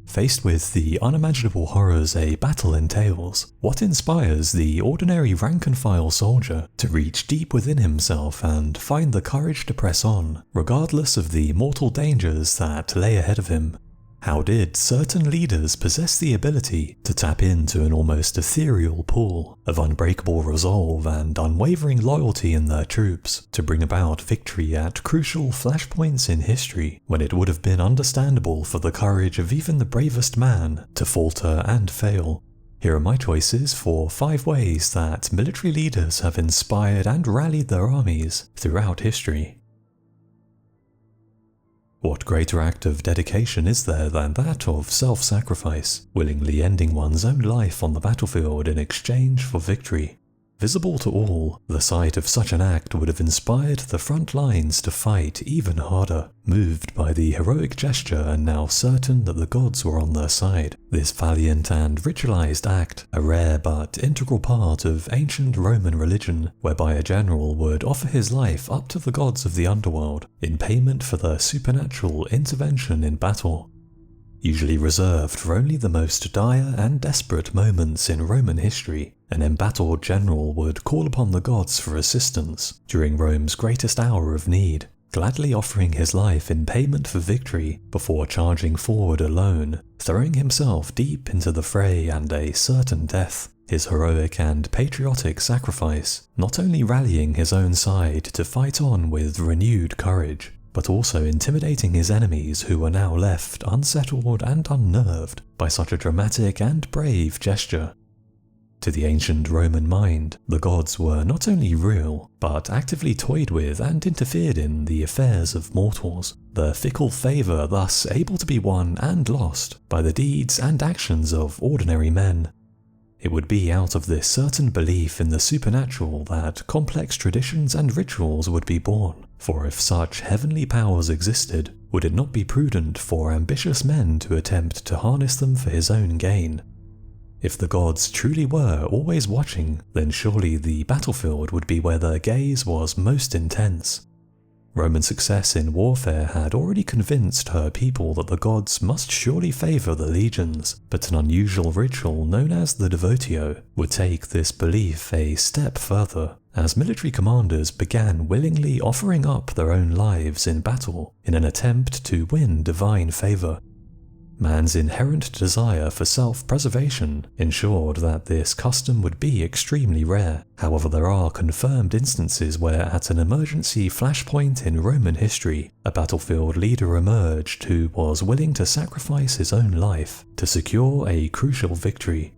Faced with the unimaginable horrors a battle entails, what inspires the ordinary rank-and-file soldier to reach deep within himself and find the courage to press on, regardless of the mortal dangers that lay ahead of him? How did certain leaders possess the ability to tap into an almost ethereal pool of unbreakable resolve and unwavering loyalty in their troops to bring about victory at crucial flashpoints in history when it would have been understandable for the courage of even the bravest man to falter and fail? Here are my choices for 5 ways that military leaders have inspired and rallied their armies throughout history. What greater act of dedication is there than that of self-sacrifice, willingly ending one's own life on the battlefield in exchange for victory? Visible to all, the sight of such an act would have inspired the front lines to fight even harder. Moved by the heroic gesture and now certain that the gods were on their side, this valiant and ritualized act, a rare but integral part of ancient Roman religion, whereby a general would offer his life up to the gods of the underworld in payment for their supernatural intervention in battle. Usually reserved for only the most dire and desperate moments in Roman history, an embattled general would call upon the gods for assistance during Rome's greatest hour of need, gladly offering his life in payment for victory before charging forward alone, throwing himself deep into the fray and a certain death. His heroic and patriotic sacrifice not only rallying his own side to fight on with renewed courage, but also intimidating his enemies who were now left unsettled and unnerved by such a dramatic and brave gesture. To the ancient Roman mind, the gods were not only real, but actively toyed with and interfered in the affairs of mortals, their fickle favour thus able to be won and lost by the deeds and actions of ordinary men. It would be out of this certain belief in the supernatural that complex traditions and rituals would be born, for if such heavenly powers existed, would it not be prudent for ambitious men to attempt to harness them for his own gain? If the gods truly were always watching, then surely the battlefield would be where their gaze was most intense. Roman success in warfare had already convinced her people that the gods must surely favour the legions, but an unusual ritual known as the devotio would take this belief a step further, as military commanders began willingly offering up their own lives in battle in an attempt to win divine favour. Man's inherent desire for self-preservation ensured that this custom would be extremely rare. However, there are confirmed instances where at an emergency flashpoint in Roman history, a battlefield leader emerged who was willing to sacrifice his own life to secure a crucial victory.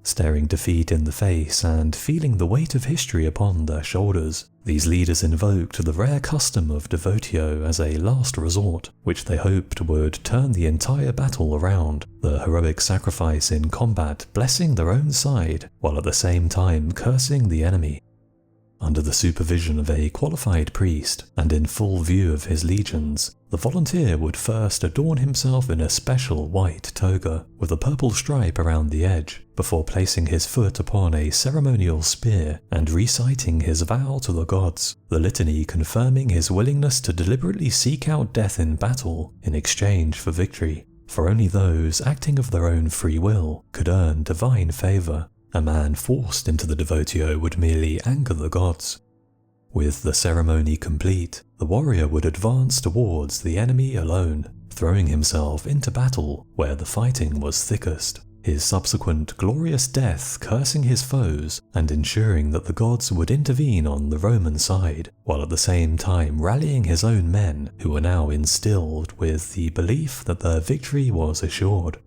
Staring defeat in the face and feeling the weight of history upon their shoulders, these leaders invoked the rare custom of devotio as a last resort, which they hoped would turn the entire battle around, the heroic sacrifice in combat blessing their own side, while at the same time cursing the enemy. Under the supervision of a qualified priest, and in full view of his legions, the volunteer would first adorn himself in a special white toga with a purple stripe around the edge, before placing his foot upon a ceremonial spear and reciting his vow to the gods, the litany confirming his willingness to deliberately seek out death in battle in exchange for victory, for only those acting of their own free will could earn divine favour. A man forced into the devotio would merely anger the gods. With the ceremony complete, the warrior would advance towards the enemy alone, throwing himself into battle where the fighting was thickest, his subsequent glorious death cursing his foes and ensuring that the gods would intervene on the Roman side, while at the same time rallying his own men who were now instilled with the belief that their victory was assured.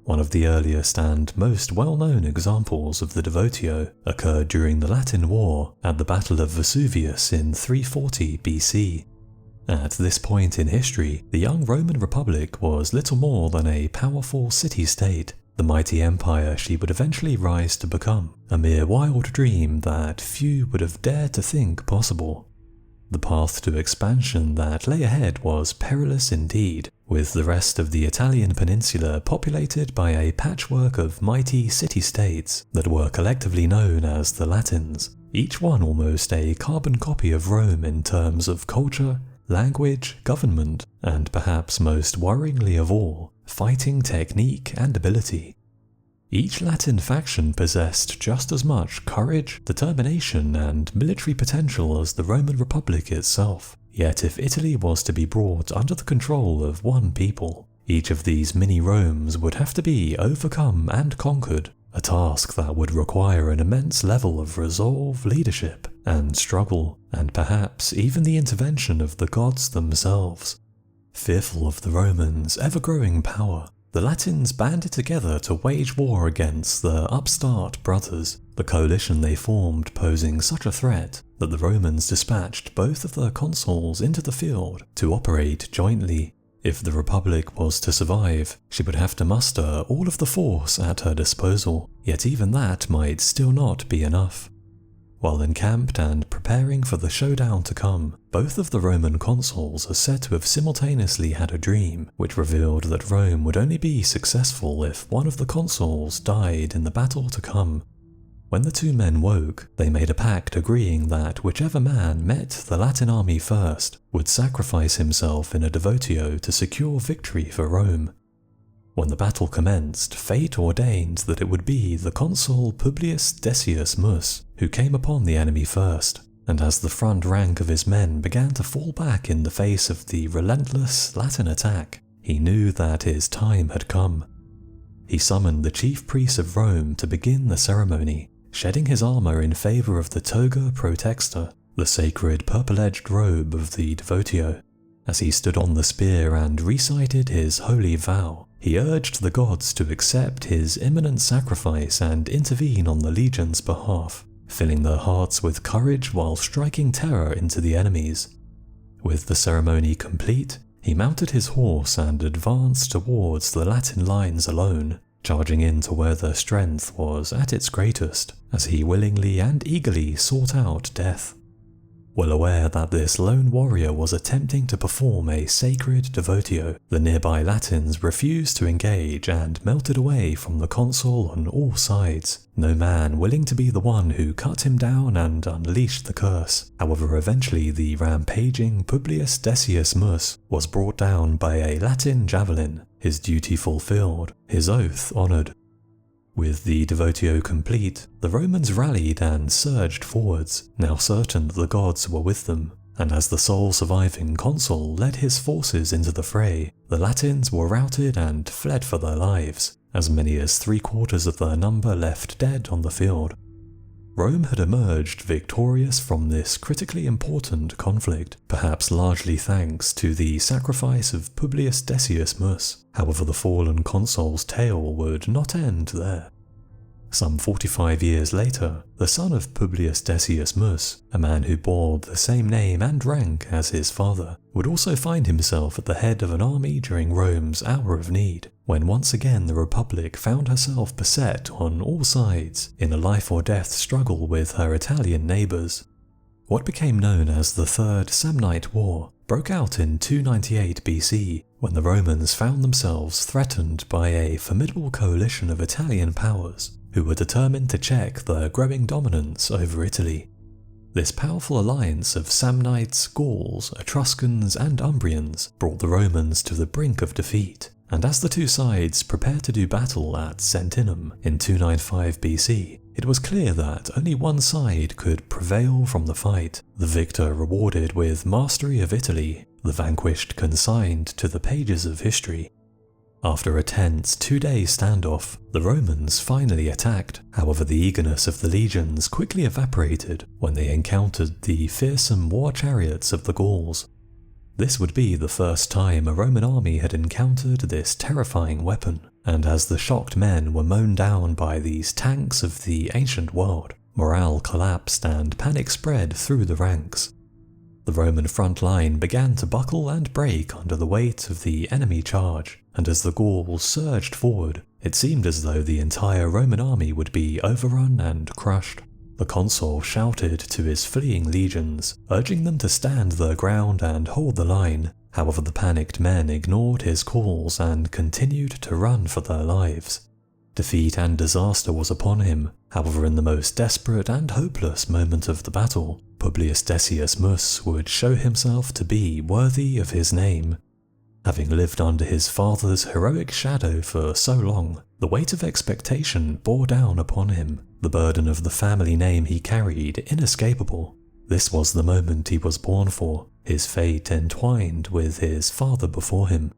One of the earliest and most well-known examples of the devotio occurred during the Latin War at the Battle of Vesuvius in 340 BC. At this point in history, the young Roman Republic was little more than a powerful city-state, the mighty empire she would eventually rise to become, a mere wild dream that few would have dared to think possible. The path to expansion that lay ahead was perilous indeed, with the rest of the Italian peninsula populated by a patchwork of mighty city-states that were collectively known as the Latins, each one almost a carbon copy of Rome in terms of culture, language, government, and perhaps most worryingly of all, fighting technique and ability. Each Latin faction possessed just as much courage, determination, and military potential as the Roman Republic itself. Yet if Italy was to be brought under the control of one people, each of these mini-Romes would have to be overcome and conquered, a task that would require an immense level of resolve, leadership, and struggle, and perhaps even the intervention of the gods themselves. Fearful of the Romans' ever-growing power, the Latins banded together to wage war against their upstart brothers, the coalition they formed posing such a threat that the Romans dispatched both of their consuls into the field to operate jointly. If the Republic was to survive, she would have to muster all of the force at her disposal, yet even that might still not be enough. While encamped and preparing for the showdown to come, both of the Roman consuls are said to have simultaneously had a dream which revealed that Rome would only be successful if one of the consuls died in the battle to come. When the two men woke, they made a pact agreeing that whichever man met the Latin army first would sacrifice himself in a devotio to secure victory for Rome. When the battle commenced, fate ordained that it would be the consul Publius Decius Mus who came upon the enemy first, and as the front rank of his men began to fall back in the face of the relentless Latin attack, he knew that his time had come. He summoned the chief priests of Rome to begin the ceremony, shedding his armor in favor of the toga praetexta, the sacred purple-edged robe of the devotio. As he stood on the spear and recited his holy vow, he urged the gods to accept his imminent sacrifice and intervene on the legion's behalf, filling their hearts with courage while striking terror into the enemies. With the ceremony complete, he mounted his horse and advanced towards the Latin lines alone, charging into where their strength was at its greatest, as he willingly and eagerly sought out death. Well aware that this lone warrior was attempting to perform a sacred devotio, the nearby Latins refused to engage and melted away from the consul on all sides, no man willing to be the one who cut him down and unleashed the curse. However, eventually the rampaging Publius Decius Mus was brought down by a Latin javelin, his duty fulfilled, his oath honoured. With the devotio complete, the Romans rallied and surged forwards, now certain that the gods were with them, and as the sole surviving consul led his forces into the fray, the Latins were routed and fled for their lives, as many as 3/4 of their number left dead on the field. Rome had emerged victorious from this critically important conflict, perhaps largely thanks to the sacrifice of Publius Decius Mus. However, the fallen consul's tale would not end there. Some 45 years later, the son of Publius Decius Mus, a man who bore the same name and rank as his father, would also find himself at the head of an army during Rome's hour of need, when once again the Republic found herself beset on all sides in a life-or-death struggle with her Italian neighbours. What became known as the Third Samnite War broke out in 298 BC, when the Romans found themselves threatened by a formidable coalition of Italian powers who were determined to check their growing dominance over Italy. This powerful alliance of Samnites, Gauls, Etruscans, and Umbrians brought the Romans to the brink of defeat, and as the two sides prepared to do battle at Sentinum in 295 BC, it was clear that only one side could prevail from the fight, the victor rewarded with mastery of Italy, the vanquished consigned to the pages of history. After a tense 2-day standoff, the Romans finally attacked. However, the eagerness of the legions quickly evaporated when they encountered the fearsome war chariots of the Gauls. This would be the first time a Roman army had encountered this terrifying weapon, and as the shocked men were mown down by these tanks of the ancient world, morale collapsed and panic spread through the ranks. The Roman front line began to buckle and break under the weight of the enemy charge, and as the Gauls surged forward, it seemed as though the entire Roman army would be overrun and crushed. The consul shouted to his fleeing legions, urging them to stand their ground and hold the line. However, the panicked men ignored his calls and continued to run for their lives. Defeat and disaster was upon him. However, in the most desperate and hopeless moment of the battle, Publius Decius Mus would show himself to be worthy of his name. Having lived under his father's heroic shadow for so long, the weight of expectation bore down upon him, the burden of the family name he carried inescapable. This was the moment he was born for, his fate entwined with his father before him.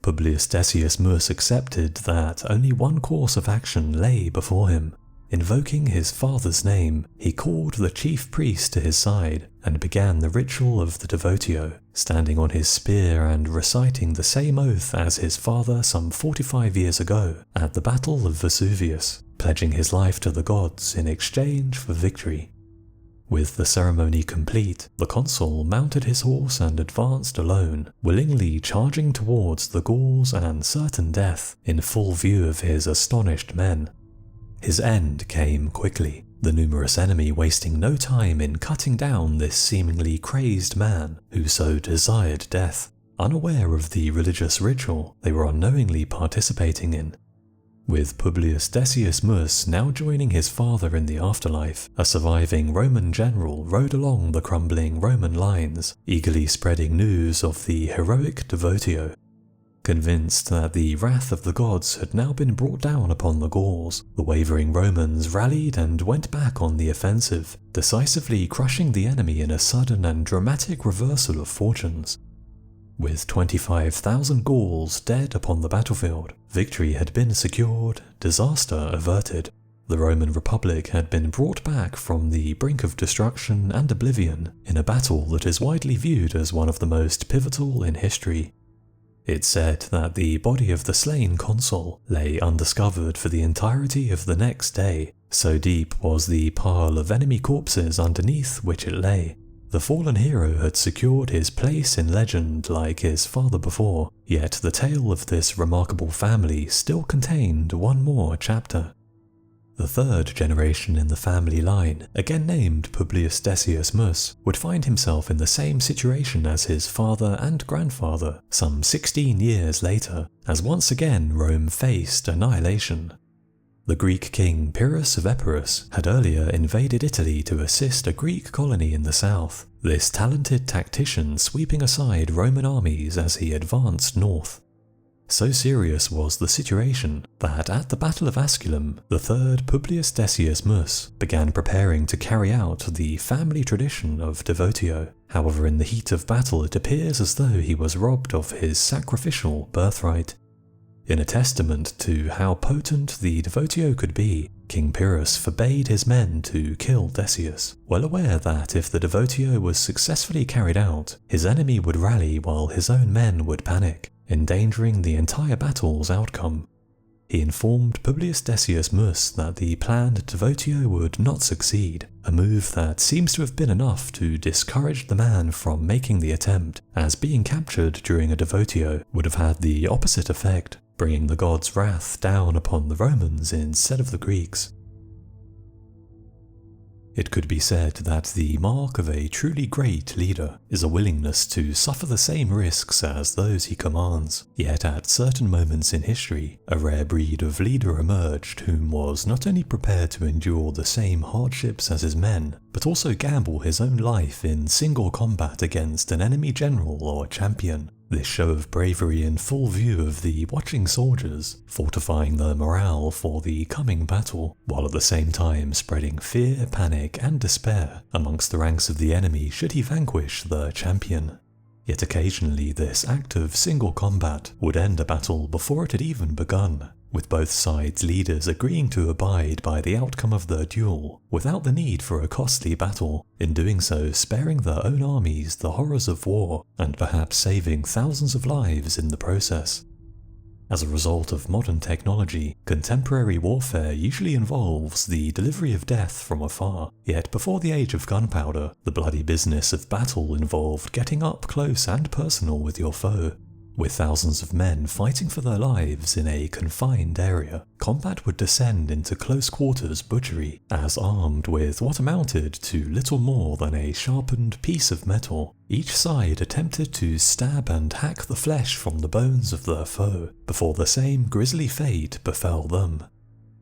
Publius Decius Mus accepted that only one course of action lay before him. Invoking his father's name, he called the chief priest to his side and began the ritual of the devotio, standing on his spear and reciting the same oath as his father some 45 years ago at the Battle of Vesuvius, pledging his life to the gods in exchange for victory. With the ceremony complete, the consul mounted his horse and advanced alone, willingly charging towards the Gauls and certain death in full view of his astonished men. His end came quickly, the numerous enemy wasting no time in cutting down this seemingly crazed man who so desired death, unaware of the religious ritual they were unknowingly participating in. With Publius Decius Mus now joining his father in the afterlife, a surviving Roman general rode along the crumbling Roman lines, eagerly spreading news of the heroic devotio. Convinced that the wrath of the gods had now been brought down upon the Gauls, the wavering Romans rallied and went back on the offensive, decisively crushing the enemy in a sudden and dramatic reversal of fortunes. With 25,000 Gauls dead upon the battlefield, victory had been secured, disaster averted. The Roman Republic had been brought back from the brink of destruction and oblivion in a battle that is widely viewed as one of the most pivotal in history. It's said that the body of the slain consul lay undiscovered for the entirety of the next day, so deep was the pile of enemy corpses underneath which it lay. The fallen hero had secured his place in legend like his father before, yet the tale of this remarkable family still contained one more chapter. The third generation in the family line, again named Publius Decius Mus, would find himself in the same situation as his father and grandfather some 16 years later, as once again Rome faced annihilation. The Greek king Pyrrhus of Epirus had earlier invaded Italy to assist a Greek colony in the south, this talented tactician sweeping aside Roman armies as he advanced north. So serious was the situation that at the Battle of Asculum, the third Publius Decius Mus began preparing to carry out the family tradition of devotio. However, in the heat of battle it appears as though he was robbed of his sacrificial birthright. In a testament to how potent the devotio could be, King Pyrrhus forbade his men to kill Decius, well aware that if the devotio was successfully carried out, his enemy would rally while his own men would panic, endangering the entire battle's outcome. He informed Publius Decius Mus that the planned devotio would not succeed, a move that seems to have been enough to discourage the man from making the attempt, as being captured during a devotio would have had the opposite effect, bringing the gods' wrath down upon the Romans instead of the Greeks. It could be said that the mark of a truly great leader is a willingness to suffer the same risks as those he commands, yet at certain moments in history, a rare breed of leader emerged whom was not only prepared to endure the same hardships as his men, but also gamble his own life in single combat against an enemy general or champion. This show of bravery in full view of the watching soldiers, fortifying their morale for the coming battle, while at the same time spreading fear, panic, and despair amongst the ranks of the enemy should he vanquish the champion. Yet occasionally this act of single combat would end a battle before it had even begun, with both sides' leaders agreeing to abide by the outcome of the duel, without the need for a costly battle, in doing so sparing their own armies the horrors of war, and perhaps saving thousands of lives in the process. As a result of modern technology, contemporary warfare usually involves the delivery of death from afar, yet before the age of gunpowder, the bloody business of battle involved getting up close and personal with your foe. With thousands of men fighting for their lives in a confined area, combat would descend into close-quarters butchery, as armed with what amounted to little more than a sharpened piece of metal, each side attempted to stab and hack the flesh from the bones of their foe, before the same grisly fate befell them.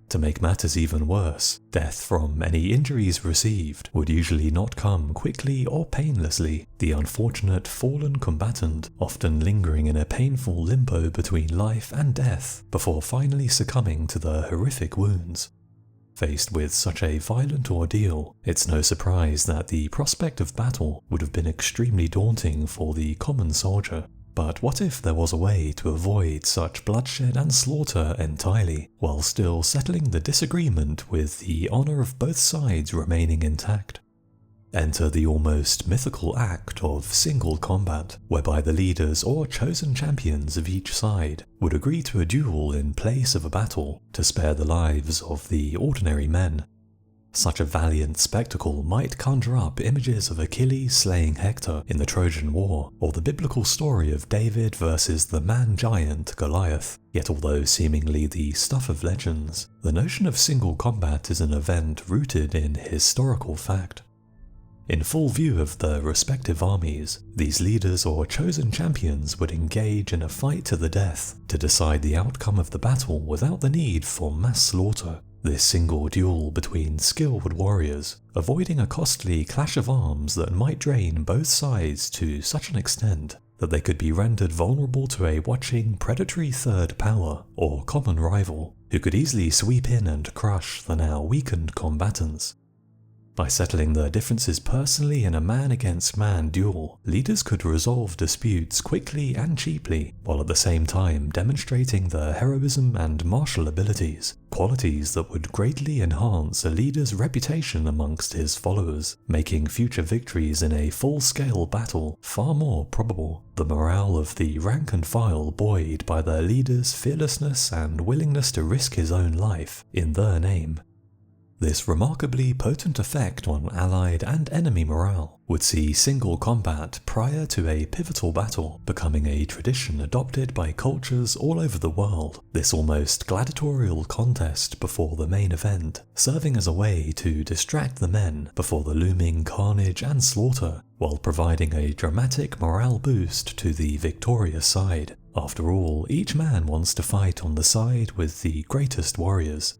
To make matters even worse, death from any injuries received would usually not come quickly or painlessly, the unfortunate fallen combatant often lingering in a painful limbo between life and death before finally succumbing to the horrific wounds. Faced with such a violent ordeal, it's no surprise that the prospect of battle would have been extremely daunting for the common soldier. But what if there was a way to avoid such bloodshed and slaughter entirely, while still settling the disagreement with the honour of both sides remaining intact? Enter the almost mythical act of single combat, whereby the leaders or chosen champions of each side would agree to a duel in place of a battle to spare the lives of the ordinary men. Such a valiant spectacle might conjure up images of Achilles slaying Hector in the Trojan War, or the biblical story of David versus the man-giant Goliath. Yet although seemingly the stuff of legends, the notion of single combat is an event rooted in historical fact. In full view of the respective armies, these leaders or chosen champions would engage in a fight to the death to decide the outcome of the battle without the need for mass slaughter. This single duel between skilled warriors, avoiding a costly clash of arms that might drain both sides to such an extent that they could be rendered vulnerable to a watching predatory third power or common rival, who could easily sweep in and crush the now weakened combatants. By settling their differences personally in a man-against-man duel, leaders could resolve disputes quickly and cheaply, while at the same time demonstrating their heroism and martial abilities, qualities that would greatly enhance a leader's reputation amongst his followers, making future victories in a full-scale battle far more probable. The morale of the rank and file buoyed by their leader's fearlessness and willingness to risk his own life in their name. This remarkably potent effect on allied and enemy morale would see single combat prior to a pivotal battle becoming a tradition adopted by cultures all over the world, this almost gladiatorial contest before the main event serving as a way to distract the men before the looming carnage and slaughter, while providing a dramatic morale boost to the victorious side. After all, each man wants to fight on the side with the greatest warriors.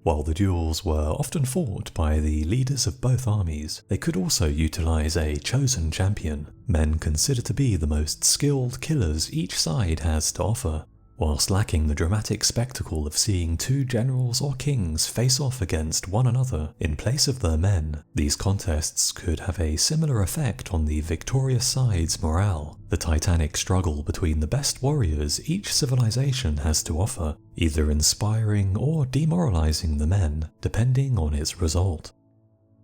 While the duels were often fought by the leaders of both armies, they could also utilize a chosen champion, men considered to be the most skilled killers each side has to offer. Whilst lacking the dramatic spectacle of seeing two generals or kings face off against one another in place of their men, these contests could have a similar effect on the victorious side's morale, the titanic struggle between the best warriors each civilization has to offer, either inspiring or demoralizing the men, depending on its result.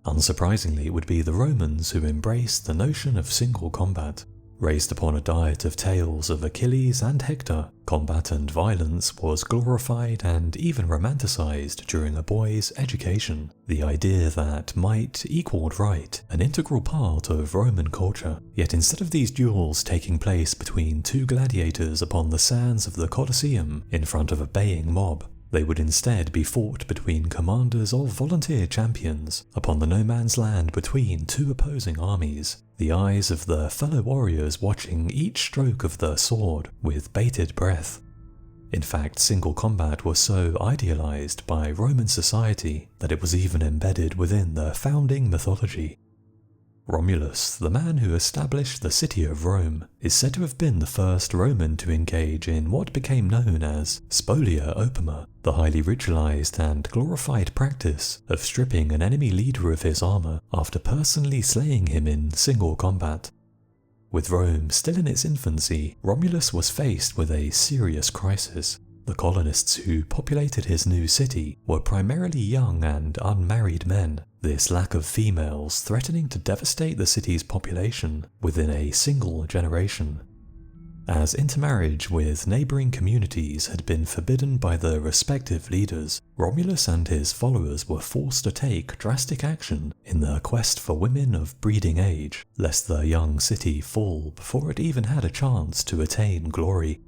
Unsurprisingly, it would be the Romans who embraced the notion of single combat. Raised upon a diet of tales of Achilles and Hector, combat and violence was glorified and even romanticized during a boy's education. The idea that might equaled right, an integral part of Roman culture. Yet instead of these duels taking place between two gladiators upon the sands of the Colosseum in front of a baying mob, they would instead be fought between commanders of volunteer champions upon the no man's land between two opposing armies, the eyes of their fellow warriors watching each stroke of their sword with bated breath. In fact, single combat was so idealized by Roman society that it was even embedded within their founding mythology. Romulus, the man who established the city of Rome, is said to have been the first Roman to engage in what became known as Spolia opima, the highly ritualized and glorified practice of stripping an enemy leader of his armor after personally slaying him in single combat. With Rome still in its infancy, Romulus was faced with a serious crisis. The colonists who populated his new city were primarily young and unmarried men, this lack of females threatening to devastate the city's population within a single generation. As intermarriage with neighbouring communities had been forbidden by their respective leaders, Romulus and his followers were forced to take drastic action in their quest for women of breeding age, lest their young city fall before it even had a chance to attain glory.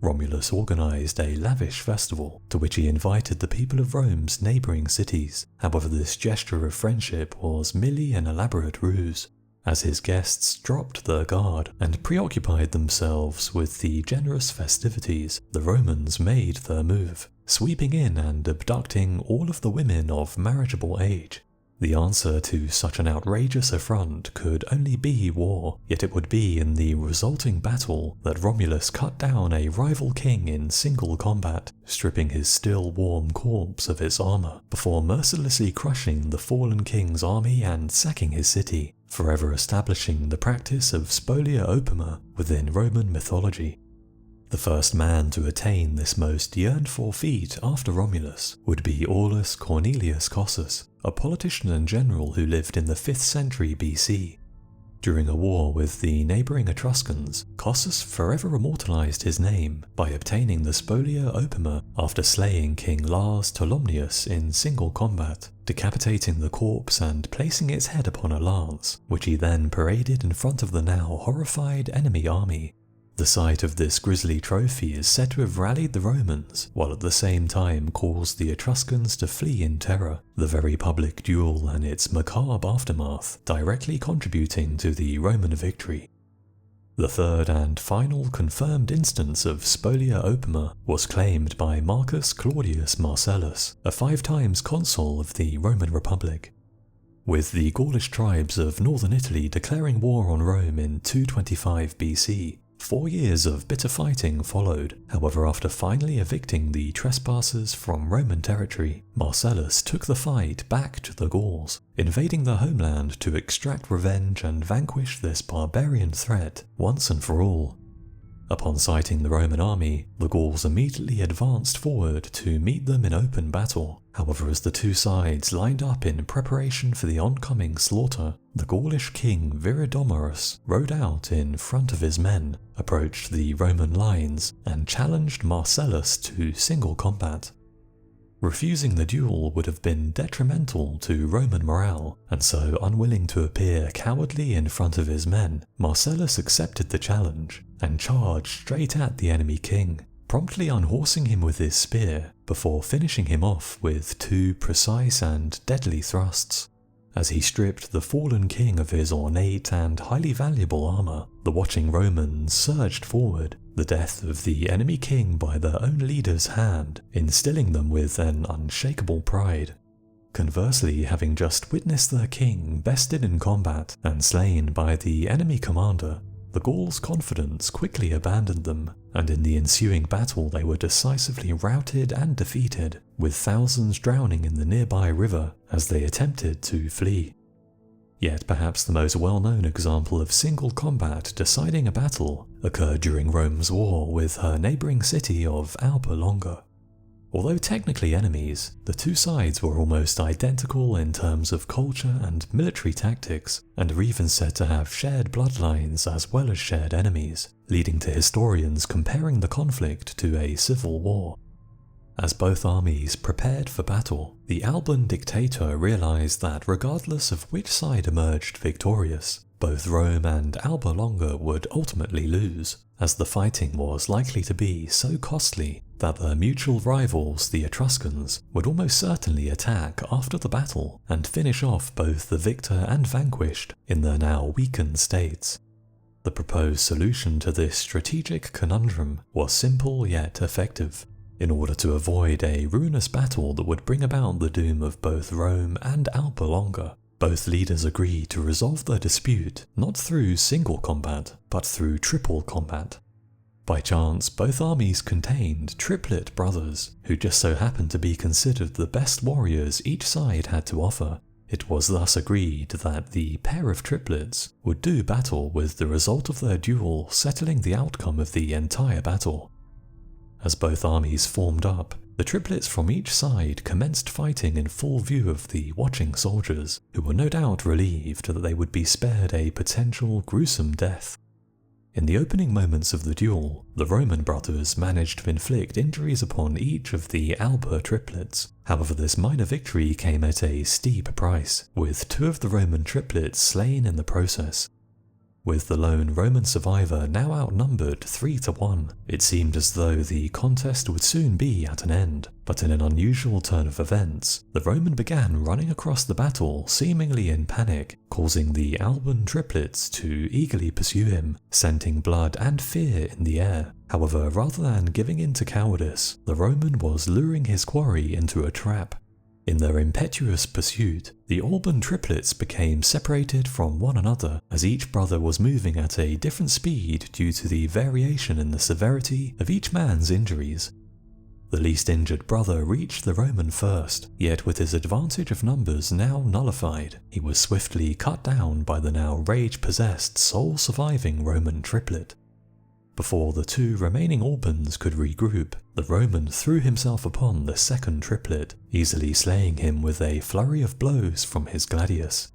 Romulus organised a lavish festival to which he invited the people of Rome's neighbouring cities. However, this gesture of friendship was merely an elaborate ruse. as his guests dropped their guard and preoccupied themselves with the generous festivities, the Romans made their move, sweeping in and abducting all of the women of marriageable age. The answer to such an outrageous affront could only be war, yet it would be in the resulting battle that Romulus cut down a rival king in single combat, stripping his still warm corpse of its armour, before mercilessly crushing the fallen king's army and sacking his city, forever establishing the practice of Spolia opima within Roman mythology. The first man to attain this most yearned-for feat after Romulus would be Aulus Cornelius Cossus, a politician and general who lived in the 5th century BC. During a war with the neighbouring Etruscans, Cossus forever immortalised his name by obtaining the Spolia opima after slaying King Lars Tolumnius in single combat, decapitating the corpse and placing its head upon a lance, which he then paraded in front of the now horrified enemy army. The sight of this grisly trophy is said to have rallied the Romans, while at the same time caused the Etruscans to flee in terror, the very public duel and its macabre aftermath directly contributing to the Roman victory. The third and final confirmed instance of Spolia opima was claimed by Marcus Claudius Marcellus, a 5 times consul of the Roman Republic. With the Gaulish tribes of northern Italy declaring war on Rome in 225 BC, 4 years of bitter fighting followed. However, after finally evicting the trespassers from Roman territory, Marcellus took the fight back to the Gauls, invading their homeland to extract revenge and vanquish this barbarian threat once and for all. Upon sighting the Roman army, the Gauls immediately advanced forward to meet them in open battle. However, as the two sides lined up in preparation for the oncoming slaughter, the Gaulish king Viridomarus rode out in front of his men, approached the Roman lines, and challenged Marcellus to single combat. Refusing the duel would have been detrimental to Roman morale, and so unwilling to appear cowardly in front of his men, Marcellus accepted the challenge and charged straight at the enemy king, promptly unhorsing him with his spear before finishing him off with 2 precise and deadly thrusts. As he stripped the fallen king of his ornate and highly valuable armour, the watching Romans surged forward, the death of the enemy king by their own leader's hand, instilling them with an unshakable pride. Conversely, having just witnessed their king bested in combat and slain by the enemy commander, the Gauls' confidence quickly abandoned them, and in the ensuing battle they were decisively routed and defeated, with thousands drowning in the nearby river as they attempted to flee. Yet perhaps the most well-known example of single combat deciding a battle occurred during Rome's war with her neighbouring city of Alba Longa. Although technically enemies, the two sides were almost identical in terms of culture and military tactics, and are even said to have shared bloodlines as well as shared enemies, leading to historians comparing the conflict to a civil war. As both armies prepared for battle, the Alban dictator realized that regardless of which side emerged victorious, both Rome and Alba Longa would ultimately lose, as the fighting was likely to be so costly that their mutual rivals, the Etruscans, would almost certainly attack after the battle and finish off both the victor and vanquished in their now weakened states. The proposed solution to this strategic conundrum was simple yet effective. In order to avoid a ruinous battle that would bring about the doom of both Rome and Alba Longa, both leaders agreed to resolve their dispute not through single combat, but through triple combat. By chance, both armies contained triplet brothers, who just so happened to be considered the best warriors each side had to offer. It was thus agreed that the pair of triplets would do battle, with the result of their duel settling the outcome of the entire battle. As both armies formed up, the triplets from each side commenced fighting in full view of the watching soldiers, who were no doubt relieved that they would be spared a potential gruesome death. In the opening moments of the duel, the Roman brothers managed to inflict injuries upon each of the Alba triplets. However, this minor victory came at a steep price, with 2 of the Roman triplets slain in the process. With the lone Roman survivor now outnumbered 3-1, it seemed as though the contest would soon be at an end, but in an unusual turn of events, the Roman began running across the battle seemingly in panic, causing the Alban triplets to eagerly pursue him, scenting blood and fear in the air. However, rather than giving in to cowardice, the Roman was luring his quarry into a trap. In their impetuous pursuit, the Alban triplets became separated from one another as each brother was moving at a different speed due to the variation in the severity of each man's injuries. The least injured brother reached the Roman first, yet with his advantage of numbers now nullified, he was swiftly cut down by the now rage-possessed sole surviving Roman triplet. Before the two remaining Albans could regroup, the Roman threw himself upon the second triplet, easily slaying him with a flurry of blows from his gladius.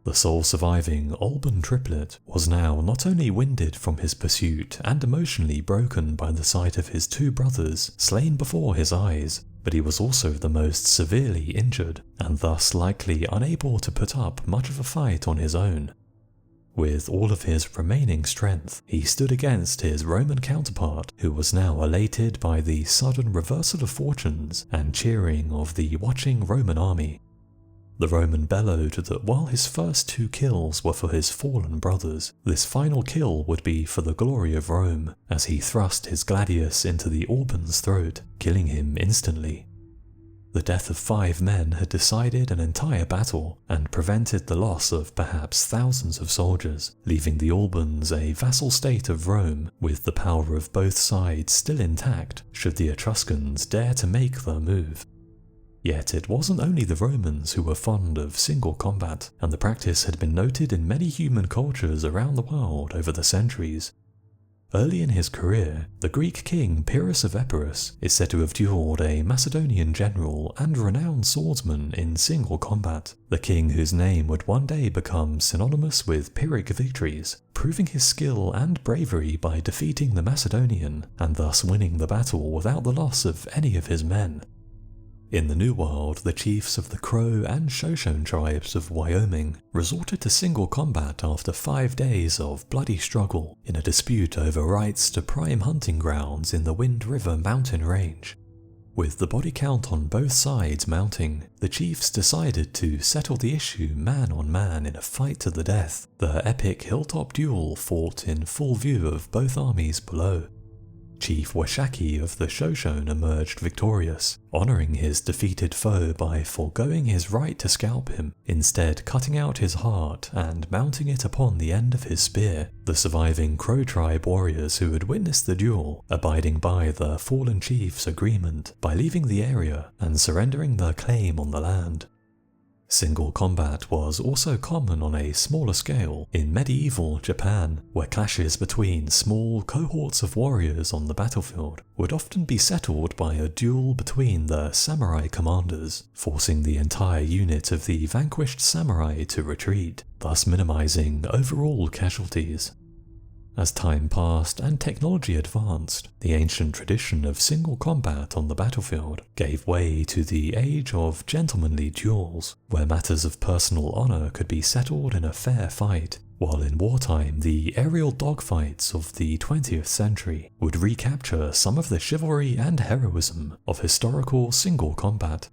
The sole surviving Alban triplet was now not only winded from his pursuit and emotionally broken by the sight of his two brothers slain before his eyes, but he was also the most severely injured, and thus likely unable to put up much of a fight on his own. With all of his remaining strength, he stood against his Roman counterpart, who was now elated by the sudden reversal of fortunes and cheering of the watching Roman army. The Roman bellowed that while his first two kills were for his fallen brothers, this final kill would be for the glory of Rome, as he thrust his gladius into the Alban's throat, killing him instantly. The death of 5 men had decided an entire battle and prevented the loss of perhaps thousands of soldiers, leaving the Albans a vassal state of Rome with the power of both sides still intact should the Etruscans dare to make their move. Yet it wasn't only the Romans who were fond of single combat, and the practice had been noted in many human cultures around the world over the centuries. Early in his career, the Greek king Pyrrhus of Epirus is said to have duelled a Macedonian general and renowned swordsman in single combat, the king whose name would one day become synonymous with Pyrrhic victories, proving his skill and bravery by defeating the Macedonian and thus winning the battle without the loss of any of his men. In the New World, the chiefs of the Crow and Shoshone tribes of Wyoming resorted to single combat after 5 days of bloody struggle in a dispute over rights to prime hunting grounds in the Wind River mountain range. With the body count on both sides mounting, the chiefs decided to settle the issue man on man in a fight to the death, the epic hilltop duel fought in full view of both armies below. Chief Washakie of the Shoshone emerged victorious, honouring his defeated foe by foregoing his right to scalp him, instead cutting out his heart and mounting it upon the end of his spear, the surviving Crow tribe warriors who had witnessed the duel abiding by the fallen chief's agreement by leaving the area and surrendering their claim on the land. Single combat was also common on a smaller scale in medieval Japan, where clashes between small cohorts of warriors on the battlefield would often be settled by a duel between the samurai commanders, forcing the entire unit of the vanquished samurai to retreat, thus minimizing overall casualties. As time passed and technology advanced, the ancient tradition of single combat on the battlefield gave way to the age of gentlemanly duels, where matters of personal honor could be settled in a fair fight, while in wartime the aerial dogfights of the 20th century would recapture some of the chivalry and heroism of historical single combat.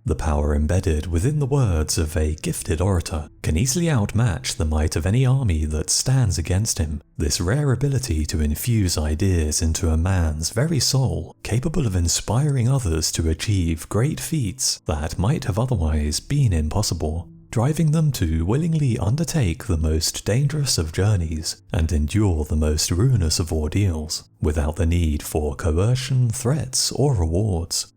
The power embedded within the words of a gifted orator can easily outmatch the might of any army that stands against him. This rare ability to infuse ideas into a man's very soul, capable of inspiring others to achieve great feats that might have otherwise been impossible, driving them to willingly undertake the most dangerous of journeys and endure the most ruinous of ordeals, without the need for coercion, threats, or rewards.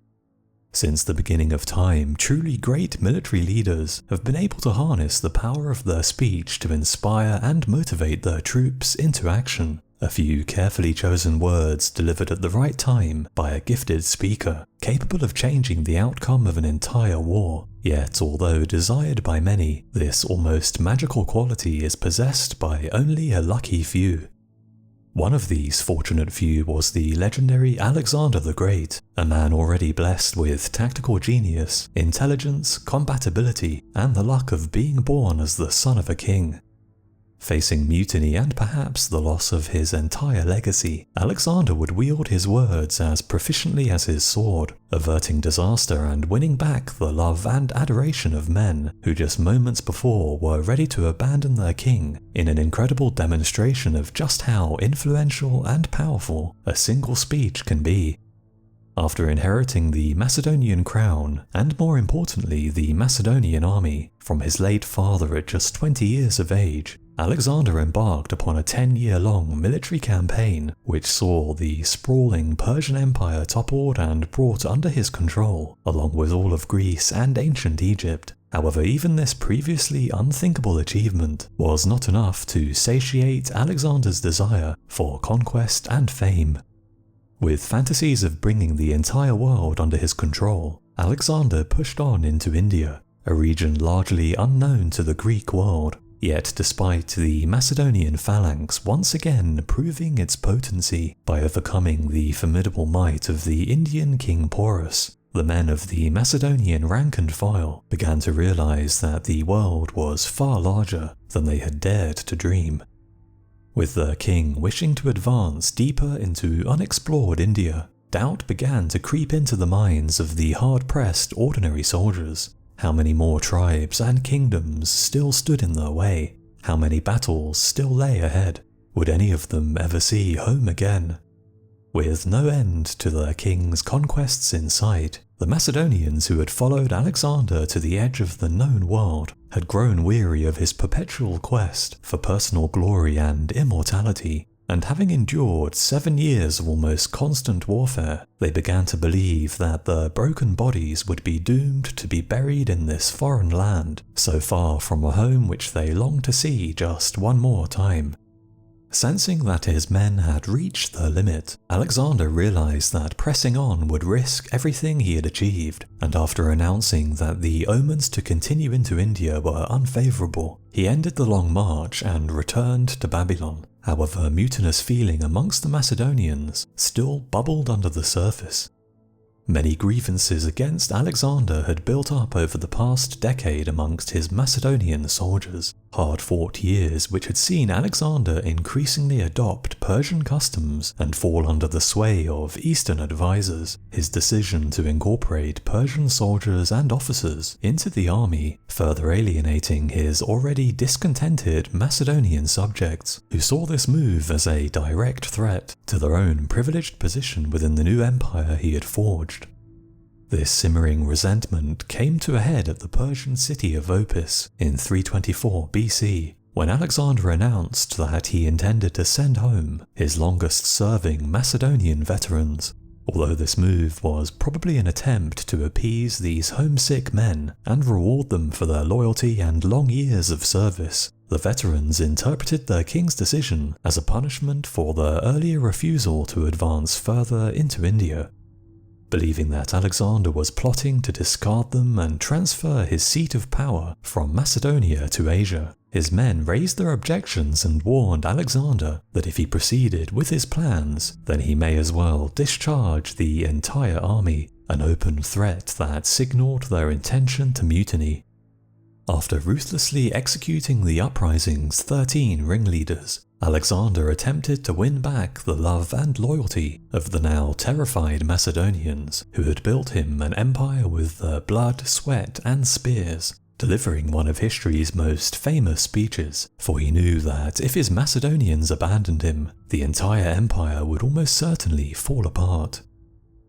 Since the beginning of time, truly great military leaders have been able to harness the power of their speech to inspire and motivate their troops into action. A few carefully chosen words delivered at the right time by a gifted speaker, capable of changing the outcome of an entire war. Yet, although desired by many, this almost magical quality is possessed by only a lucky few. One of these fortunate few was the legendary Alexander the Great, a man already blessed with tactical genius, intelligence, combatability, and the luck of being born as the son of a king. Facing mutiny and perhaps the loss of his entire legacy, Alexander would wield his words as proficiently as his sword, averting disaster and winning back the love and adoration of men who just moments before were ready to abandon their king in an incredible demonstration of just how influential and powerful a single speech can be. After inheriting the Macedonian crown, and more importantly the Macedonian army, from his late father at just 20 years of age, Alexander embarked upon a 10-year-long military campaign which saw the sprawling Persian Empire toppled and brought under his control, along with all of Greece and ancient Egypt. However, even this previously unthinkable achievement was not enough to satiate Alexander's desire for conquest and fame. With fantasies of bringing the entire world under his control, Alexander pushed on into India, a region largely unknown to the Greek world. Yet despite the Macedonian phalanx once again proving its potency by overcoming the formidable might of the Indian King Porus, the men of the Macedonian rank and file began to realize that the world was far larger than they had dared to dream. With their king wishing to advance deeper into unexplored India, doubt began to creep into the minds of the hard-pressed ordinary soldiers. How many more tribes and kingdoms still stood in their way? How many battles still lay ahead? Would any of them ever see home again? With no end to their king's conquests in sight, the Macedonians who had followed Alexander to the edge of the known world had grown weary of his perpetual quest for personal glory and immortality, and having endured 7 years of almost constant warfare, they began to believe that their broken bodies would be doomed to be buried in this foreign land, so far from a home which they longed to see just one more time. Sensing that his men had reached their limit, Alexander realized that pressing on would risk everything he had achieved, and after announcing that the omens to continue into India were unfavorable, he ended the long march and returned to Babylon. However, mutinous feeling amongst the Macedonians still bubbled under the surface. Many grievances against Alexander had built up over the past decade amongst his Macedonian soldiers, hard-fought years which had seen Alexander increasingly adopt Persian customs and fall under the sway of Eastern advisors. His decision to incorporate Persian soldiers and officers into the army, further alienating his already discontented Macedonian subjects, who saw this move as a direct threat to their own privileged position within the new empire he had forged. This simmering resentment came to a head at the Persian city of Opis in 324 BC, when Alexander announced that he intended to send home his longest-serving Macedonian veterans. Although this move was probably an attempt to appease these homesick men and reward them for their loyalty and long years of service, the veterans interpreted their king's decision as a punishment for their earlier refusal to advance further into India. Believing that Alexander was plotting to discard them and transfer his seat of power from Macedonia to Asia, his men raised their objections and warned Alexander that if he proceeded with his plans, then he may as well discharge the entire army, an open threat that signaled their intention to mutiny. After ruthlessly executing the uprising's 13 ringleaders, Alexander attempted to win back the love and loyalty of the now terrified Macedonians who had built him an empire with their blood, sweat, and spears, delivering one of history's most famous speeches, for he knew that if his Macedonians abandoned him, the entire empire would almost certainly fall apart.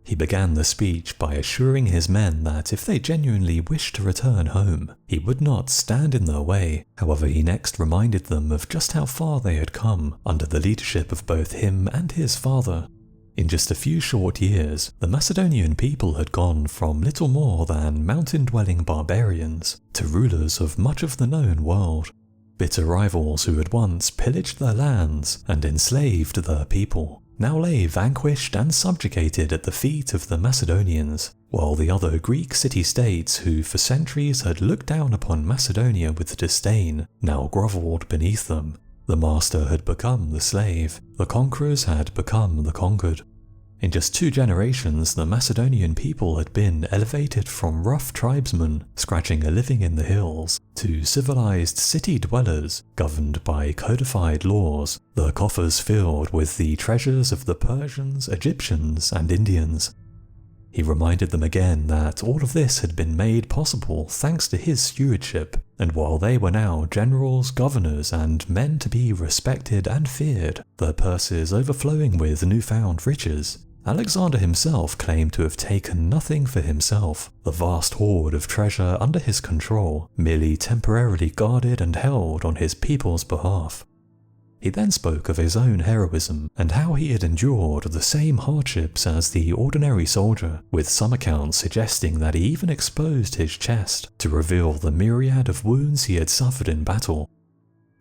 He began the speech by assuring his men that if they genuinely wished to return home, he would not stand in their way. However, he next reminded them of just how far they had come under the leadership of both him and his father. In just a few short years, the Macedonian people had gone from little more than mountain-dwelling barbarians to rulers of much of the known world. Bitter rivals who had once pillaged their lands and enslaved their people now lay vanquished and subjugated at the feet of the Macedonians, while the other Greek city-states who for centuries had looked down upon Macedonia with disdain now grovelled beneath them. The master had become the slave, the conquerors had become the conquered. In just 2 generations, the Macedonian people had been elevated from rough tribesmen scratching a living in the hills to civilized city dwellers governed by codified laws, their coffers filled with the treasures of the Persians, Egyptians, and Indians. He reminded them again that all of this had been made possible thanks to his stewardship, and while they were now generals, governors, and men to be respected and feared, their purses overflowing with newfound riches, Alexander himself claimed to have taken nothing for himself, the vast hoard of treasure under his control, merely temporarily guarded and held on his people's behalf. He then spoke of his own heroism and how he had endured the same hardships as the ordinary soldier, with some accounts suggesting that he even exposed his chest to reveal the myriad of wounds he had suffered in battle.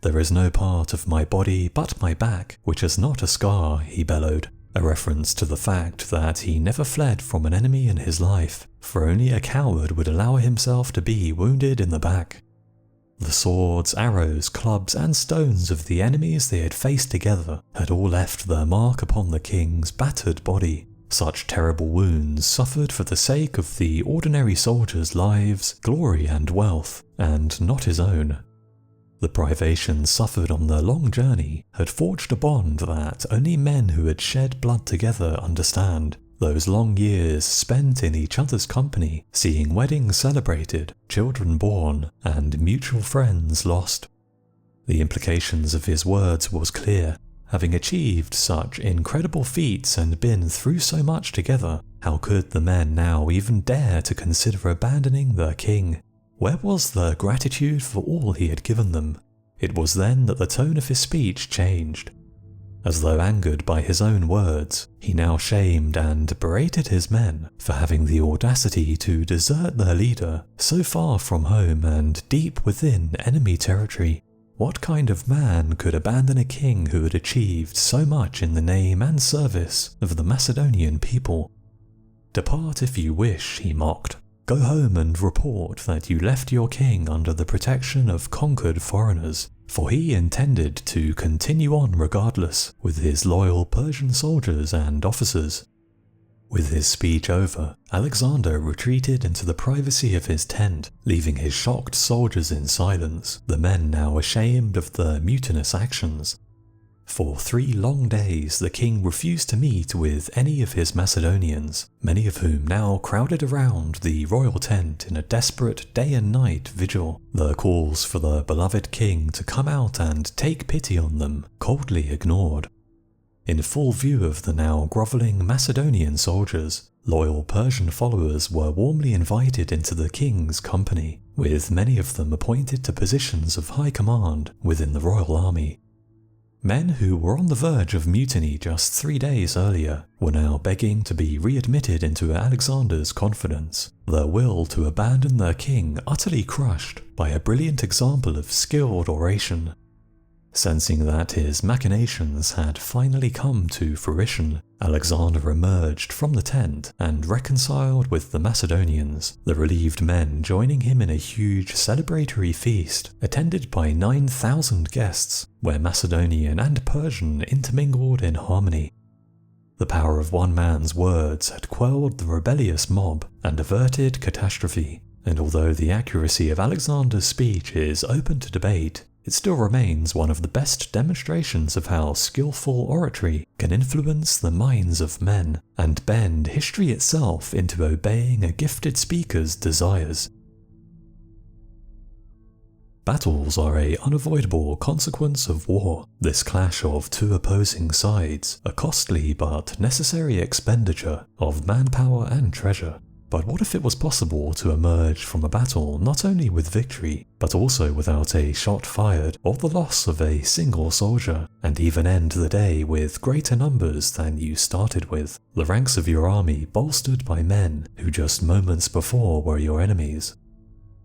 "There is no part of my body but my back which has not a scar," he bellowed, a reference to the fact that he never fled from an enemy in his life, for only a coward would allow himself to be wounded in the back. The swords, arrows, clubs, and stones of the enemies they had faced together had all left their mark upon the king's battered body. Such terrible wounds suffered for the sake of the ordinary soldier's lives, glory, and wealth, and not his own. The privations suffered on their long journey had forged a bond that only men who had shed blood together understand. Those long years spent in each other's company, seeing weddings celebrated, children born, and mutual friends lost. The implications of his words was clear. Having achieved such incredible feats and been through so much together, how could the men now even dare to consider abandoning their king? Where was their gratitude for all he had given them? It was then that the tone of his speech changed. As though angered by his own words, he now shamed and berated his men for having the audacity to desert their leader so far from home and deep within enemy territory. What kind of man could abandon a king who had achieved so much in the name and service of the Macedonian people? "Depart if you wish," he mocked. "Go home and report that you left your king under the protection of conquered foreigners, for he intended to continue on regardless with his loyal Persian soldiers and officers." With his speech over, Alexander retreated into the privacy of his tent, leaving his shocked soldiers in silence, the men now ashamed of their mutinous actions. For 3 long days the king refused to meet with any of his Macedonians, many of whom now crowded around the royal tent in a desperate day and night vigil, their calls for their beloved king to come out and take pity on them coldly ignored. In full view of the now grovelling Macedonian soldiers, loyal Persian followers were warmly invited into the king's company, with many of them appointed to positions of high command within the royal army. Men who were on the verge of mutiny just 3 days earlier were now begging to be readmitted into Alexander's confidence, their will to abandon their king utterly crushed by a brilliant example of skilled oration. Sensing that his machinations had finally come to fruition, Alexander emerged from the tent and reconciled with the Macedonians, the relieved men joining him in a huge celebratory feast attended by 9,000 guests, where Macedonian and Persian intermingled in harmony. The power of one man's words had quelled the rebellious mob and averted catastrophe, and although the accuracy of Alexander's speech is open to debate, it still remains one of the best demonstrations of how skillful oratory can influence the minds of men and bend history itself into obeying a gifted speaker's desires. Battles are an unavoidable consequence of war. This clash of 2 opposing sides, a costly but necessary expenditure of manpower and treasure. But what if it was possible to emerge from a battle not only with victory, but also without a shot fired or the loss of a single soldier, and even end the day with greater numbers than you started with, the ranks of your army bolstered by men who just moments before were your enemies?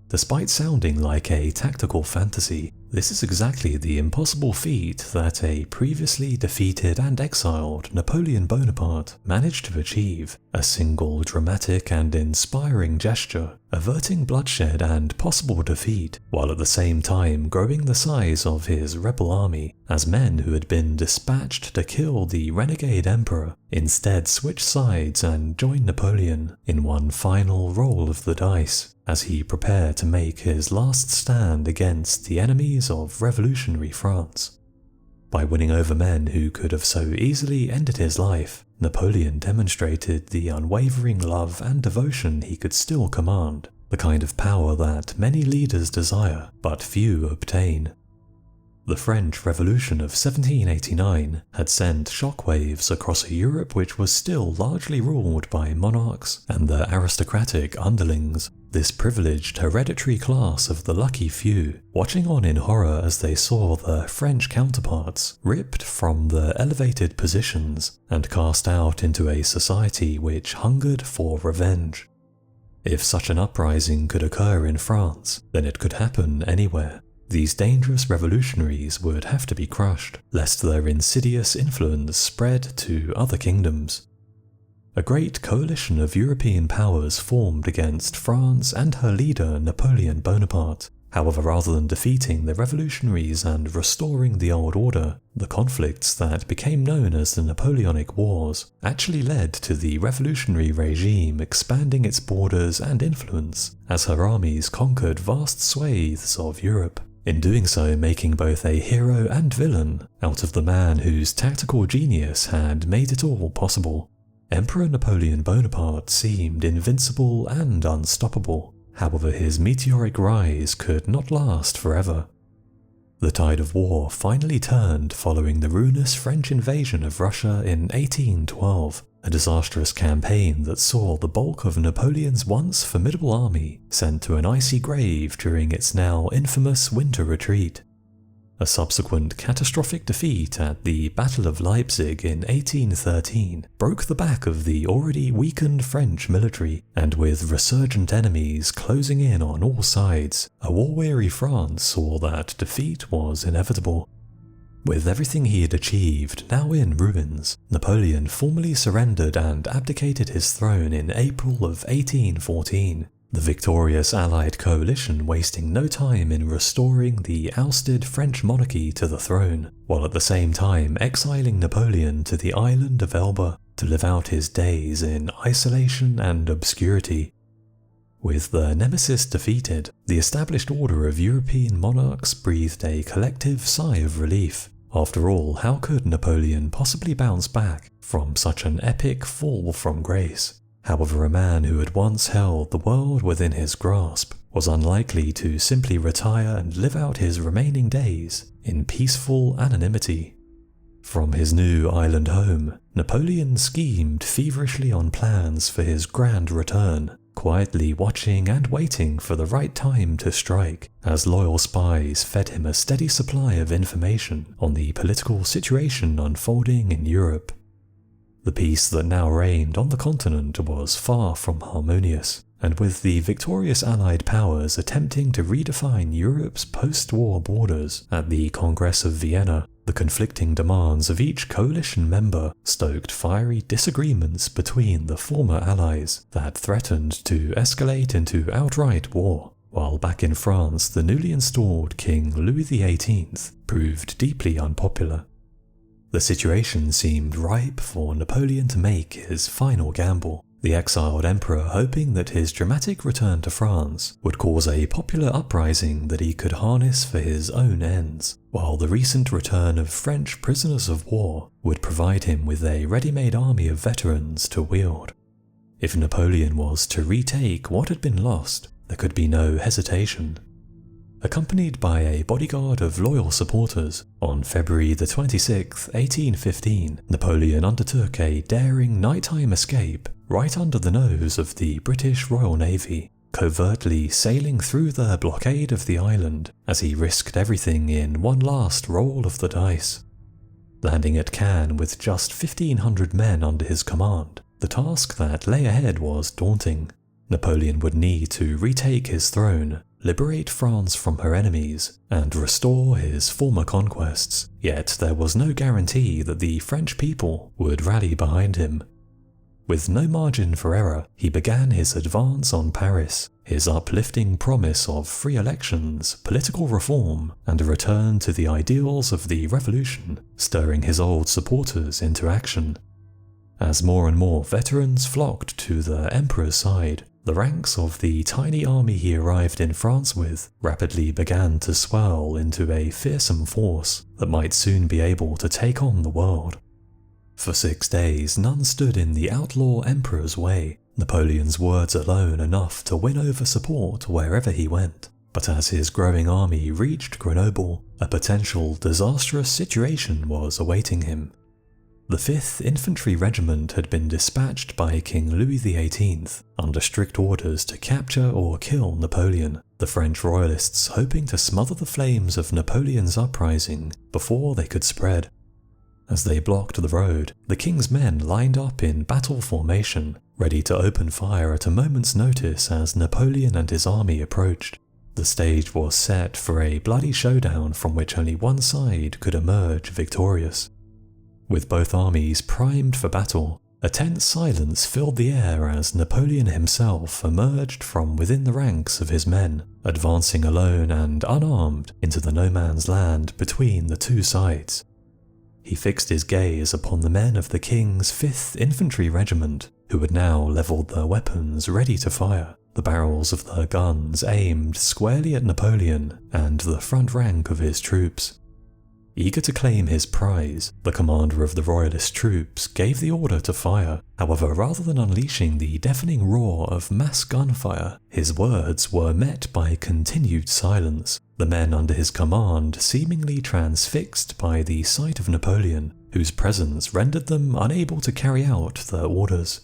Despite sounding like a tactical fantasy, this is exactly the impossible feat that a previously defeated and exiled Napoleon Bonaparte managed to achieve, a single dramatic and inspiring gesture averting bloodshed and possible defeat, while at the same time growing the size of his rebel army, as men who had been dispatched to kill the renegade emperor instead switched sides and joined Napoleon in one final roll of the dice, as he prepared to make his last stand against the enemies of revolutionary France. By winning over men who could have so easily ended his life, Napoleon demonstrated the unwavering love and devotion he could still command, the kind of power that many leaders desire but few obtain. The French Revolution of 1789 had sent shockwaves across a Europe which was still largely ruled by monarchs and their aristocratic underlings, this privileged hereditary class of the lucky few, watching on in horror as they saw their French counterparts ripped from their elevated positions and cast out into a society which hungered for revenge. If such an uprising could occur in France, then it could happen anywhere. These dangerous revolutionaries would have to be crushed, lest their insidious influence spread to other kingdoms. A great coalition of European powers formed against France and her leader Napoleon Bonaparte. However, rather than defeating the revolutionaries and restoring the old order, the conflicts that became known as the Napoleonic Wars actually led to the revolutionary regime expanding its borders and influence as her armies conquered vast swathes of Europe. In doing so, making both a hero and villain out of the man whose tactical genius had made it all possible. Emperor Napoleon Bonaparte seemed invincible and unstoppable. However, his meteoric rise could not last forever. The tide of war finally turned following the ruinous French invasion of Russia in 1812, a disastrous campaign that saw the bulk of Napoleon's once formidable army sent to an icy grave during its now infamous winter retreat. A subsequent catastrophic defeat at the Battle of Leipzig in 1813 broke the back of the already weakened French military, and with resurgent enemies closing in on all sides, a war-weary France saw that defeat was inevitable. With everything he had achieved now in ruins, Napoleon formally surrendered and abdicated his throne in April of 1814. The victorious Allied coalition wasting no time in restoring the ousted French monarchy to the throne, while at the same time exiling Napoleon to the island of Elba to live out his days in isolation and obscurity. With their nemesis defeated, the established order of European monarchs breathed a collective sigh of relief. After all, how could Napoleon possibly bounce back from such an epic fall from grace? However, a man who had once held the world within his grasp was unlikely to simply retire and live out his remaining days in peaceful anonymity. From his new island home, Napoleon schemed feverishly on plans for his grand return, quietly watching and waiting for the right time to strike, as loyal spies fed him a steady supply of information on the political situation unfolding in Europe. The peace that now reigned on the continent was far from harmonious, and with the victorious Allied powers attempting to redefine Europe's post-war borders at the Congress of Vienna, the conflicting demands of each coalition member stoked fiery disagreements between the former allies that threatened to escalate into outright war, while back in France the newly installed King Louis XVIII proved deeply unpopular. The situation seemed ripe for Napoleon to make his final gamble, the exiled emperor hoping that his dramatic return to France would cause a popular uprising that he could harness for his own ends, while the recent return of French prisoners of war would provide him with a ready-made army of veterans to wield. If Napoleon was to retake what had been lost, there could be no hesitation. Accompanied by a bodyguard of loyal supporters, on February the 26th, 1815, Napoleon undertook a daring nighttime escape right under the nose of the British Royal Navy, covertly sailing through their blockade of the island as he risked everything in one last roll of the dice. Landing at Cannes with just 1,500 men under his command, the task that lay ahead was daunting. Napoleon would need to retake his throne, liberate France from her enemies, and restore his former conquests, yet there was no guarantee that the French people would rally behind him. With no margin for error, he began his advance on Paris, his uplifting promise of free elections, political reform, and a return to the ideals of the Revolution, stirring his old supporters into action. As more and more veterans flocked to the emperor's side, the ranks of the tiny army he arrived in France with rapidly began to swell into a fearsome force that might soon be able to take on the world. For 6 days, none stood in the outlaw emperor's way, Napoleon's words alone enough to win over support wherever he went. But as his growing army reached Grenoble, a potential disastrous situation was awaiting him. The 5th Infantry Regiment had been dispatched by King Louis XVIII under strict orders to capture or kill Napoleon, the French royalists hoping to smother the flames of Napoleon's uprising before they could spread. As they blocked the road, the king's men lined up in battle formation, ready to open fire at a moment's notice as Napoleon and his army approached. The stage was set for a bloody showdown from which only one side could emerge victorious. With both armies primed for battle, a tense silence filled the air as Napoleon himself emerged from within the ranks of his men, advancing alone and unarmed into the no-man's land between the two sides. He fixed his gaze upon the men of the king's 5th Infantry Regiment, who had now levelled their weapons ready to fire, the barrels of their guns aimed squarely at Napoleon and the front rank of his troops. Eager to claim his prize, the commander of the royalist troops gave the order to fire. However, rather than unleashing the deafening roar of mass gunfire, his words were met by continued silence, the men under his command seemingly transfixed by the sight of Napoleon, whose presence rendered them unable to carry out their orders.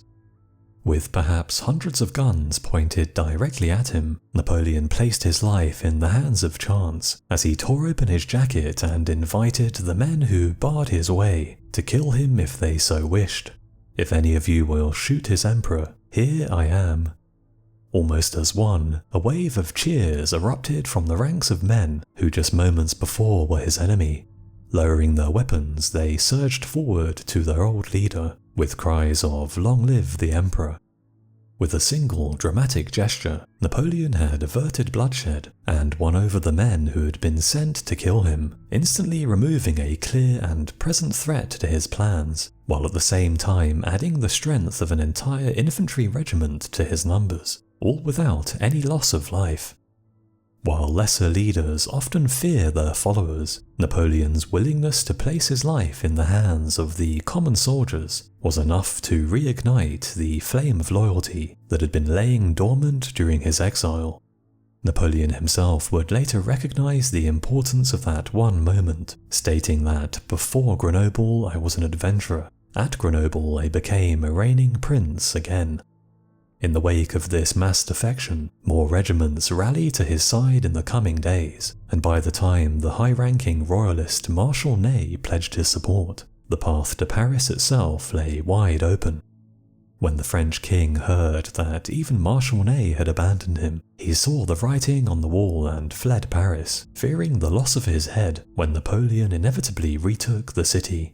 With perhaps hundreds of guns pointed directly at him, Napoleon placed his life in the hands of chance as he tore open his jacket and invited the men who barred his way to kill him if they so wished. "If any of you will shoot his emperor, here I am." Almost as one, a wave of cheers erupted from the ranks of men who just moments before were his enemy. Lowering their weapons, they surged forward to their old leader, with cries of "Long live the Emperor." With a single dramatic gesture, Napoleon had averted bloodshed and won over the men who had been sent to kill him, instantly removing a clear and present threat to his plans, while at the same time adding the strength of an entire infantry regiment to his numbers, all without any loss of life. While lesser leaders often fear their followers, Napoleon's willingness to place his life in the hands of the common soldiers was enough to reignite the flame of loyalty that had been laying dormant during his exile. Napoleon himself would later recognize the importance of that one moment, stating that "before Grenoble I was an adventurer, at Grenoble I became a reigning prince again." In the wake of this mass defection, more regiments rallied to his side in the coming days, and by the time the high-ranking royalist Marshal Ney pledged his support, the path to Paris itself lay wide open. When the French king heard that even Marshal Ney had abandoned him, he saw the writing on the wall and fled Paris, fearing the loss of his head when Napoleon inevitably retook the city.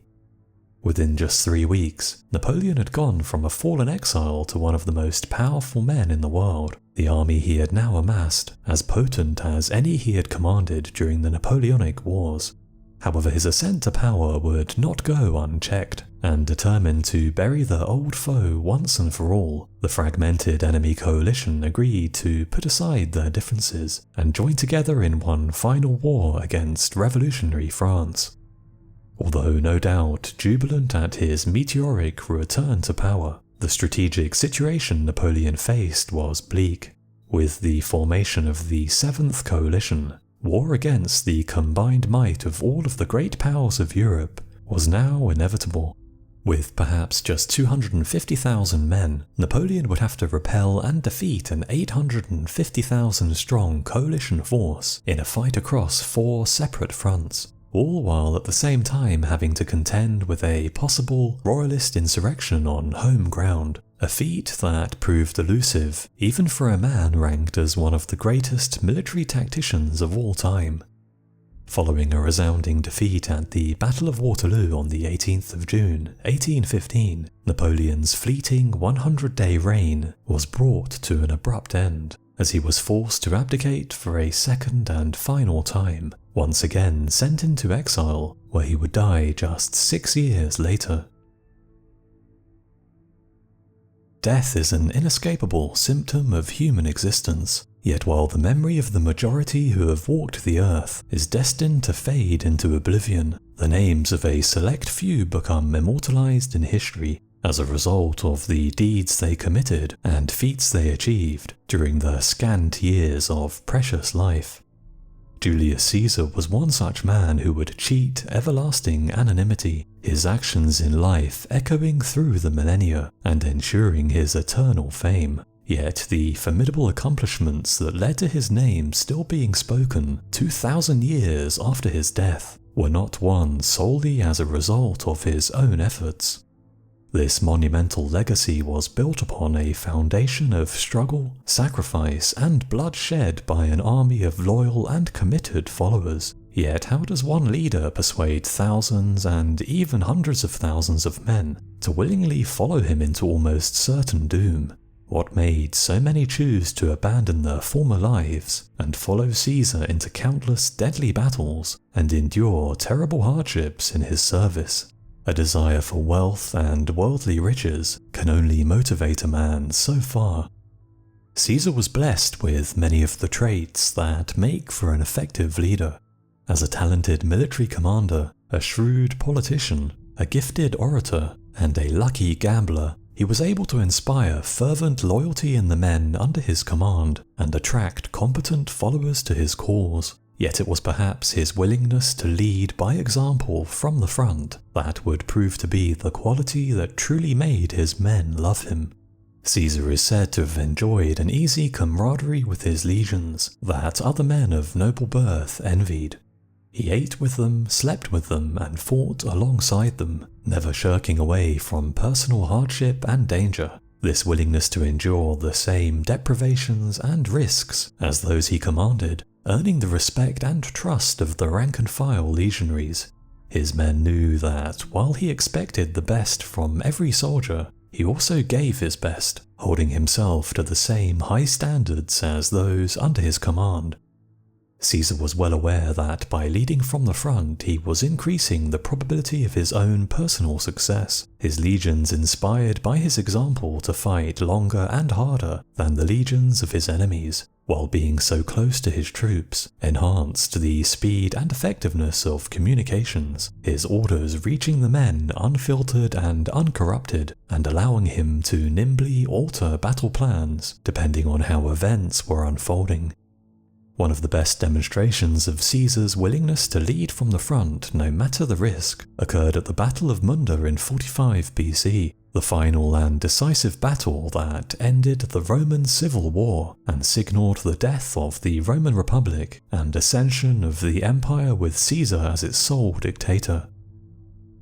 Within just 3 weeks, Napoleon had gone from a fallen exile to one of the most powerful men in the world, the army he had now amassed, as potent as any he had commanded during the Napoleonic Wars. However, his ascent to power would not go unchecked, and determined to bury their old foe once and for all, the fragmented enemy coalition agreed to put aside their differences and join together in one final war against revolutionary France. Although no doubt jubilant at his meteoric return to power, the strategic situation Napoleon faced was bleak. With the formation of the 7th Coalition, war against the combined might of all of the great powers of Europe was now inevitable. With perhaps just 250,000 men, Napoleon would have to repel and defeat an 850,000 strong coalition force in a fight across 4 separate fronts, all while at the same time having to contend with a possible royalist insurrection on home ground, a feat that proved elusive even for a man ranked as one of the greatest military tacticians of all time. Following a resounding defeat at the Battle of Waterloo on the 18th of June, 1815, Napoleon's fleeting 100-day reign was brought to an abrupt end, as he was forced to abdicate for a second and final time, once again sent into exile, where he would die just 6 years later. Death is an inescapable symptom of human existence, yet while the memory of the majority who have walked the earth is destined to fade into oblivion, the names of a select few become immortalized in history as a result of the deeds they committed and feats they achieved during their scant years of precious life. Julius Caesar was one such man who would cheat everlasting anonymity, his actions in life echoing through the millennia and ensuring his eternal fame. Yet the formidable accomplishments that led to his name still being spoken 2,000 years after his death were not won solely as a result of his own efforts. This monumental legacy was built upon a foundation of struggle, sacrifice, and bloodshed by an army of loyal and committed followers. Yet how does one leader persuade thousands and even hundreds of thousands of men to willingly follow him into almost certain doom? What made so many choose to abandon their former lives and follow Caesar into countless deadly battles and endure terrible hardships in his service? A desire for wealth and worldly riches can only motivate a man so far. Caesar was blessed with many of the traits that make for an effective leader. As a talented military commander, a shrewd politician, a gifted orator, and a lucky gambler, he was able to inspire fervent loyalty in the men under his command and attract competent followers to his cause. Yet it was perhaps his willingness to lead by example from the front that would prove to be the quality that truly made his men love him. Caesar is said to have enjoyed an easy camaraderie with his legions that other men of noble birth envied. He ate with them, slept with them, and fought alongside them, never shirking away from personal hardship and danger. This willingness to endure the same deprivations and risks as those he commanded, earning the respect and trust of the rank-and-file legionaries. His men knew that while he expected the best from every soldier, he also gave his best, holding himself to the same high standards as those under his command. Caesar was well aware that by leading from the front he was increasing the probability of his own personal success, his legions inspired by his example to fight longer and harder than the legions of his enemies, while being so close to his troops, enhanced the speed and effectiveness of communications, his orders reaching the men unfiltered and uncorrupted, and allowing him to nimbly alter battle plans depending on how events were unfolding. One of the best demonstrations of Caesar's willingness to lead from the front no matter the risk occurred at the Battle of Munda in 45 BC, the final and decisive battle that ended the Roman Civil War and signalled the death of the Roman Republic and ascension of the empire with Caesar as its sole dictator.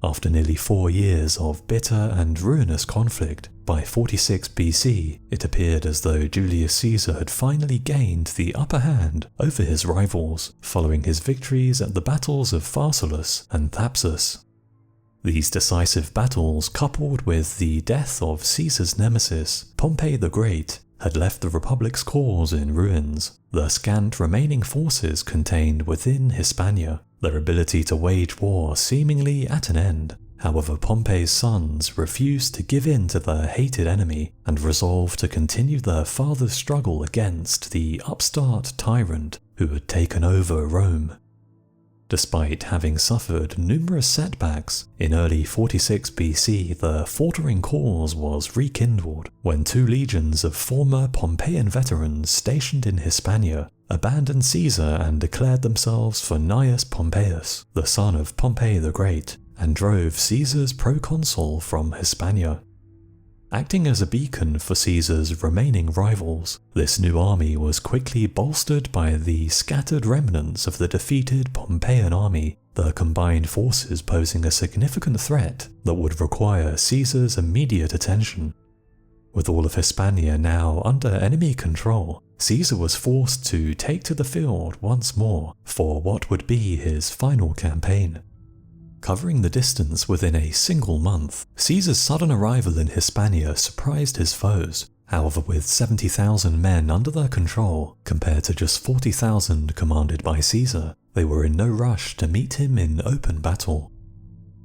After nearly 4 years of bitter and ruinous conflict, by 46 BC, it appeared as though Julius Caesar had finally gained the upper hand over his rivals, following his victories at the battles of Marcellus and Thapsus. These decisive battles, coupled with the death of Caesar's nemesis, Pompey the Great, had left the Republic's cause in ruins, the scant remaining forces contained within Hispania, their ability to wage war seemingly at an end. However, Pompey's sons refused to give in to their hated enemy and resolved to continue their father's struggle against the upstart tyrant who had taken over Rome. Despite having suffered numerous setbacks, in early 46 BC their faltering cause was rekindled when 2 legions of former Pompeian veterans stationed in Hispania abandoned Caesar and declared themselves for Gnaeus Pompeius, the son of Pompey the Great, and drove Caesar's proconsul from Hispania. Acting as a beacon for Caesar's remaining rivals, this new army was quickly bolstered by the scattered remnants of the defeated Pompeian army, their combined forces posing a significant threat that would require Caesar's immediate attention. With all of Hispania now under enemy control, Caesar was forced to take to the field once more for what would be his final campaign. Covering the distance within a single month, Caesar's sudden arrival in Hispania surprised his foes. However, with 70,000 men under their control, compared to just 40,000 commanded by Caesar, they were in no rush to meet him in open battle.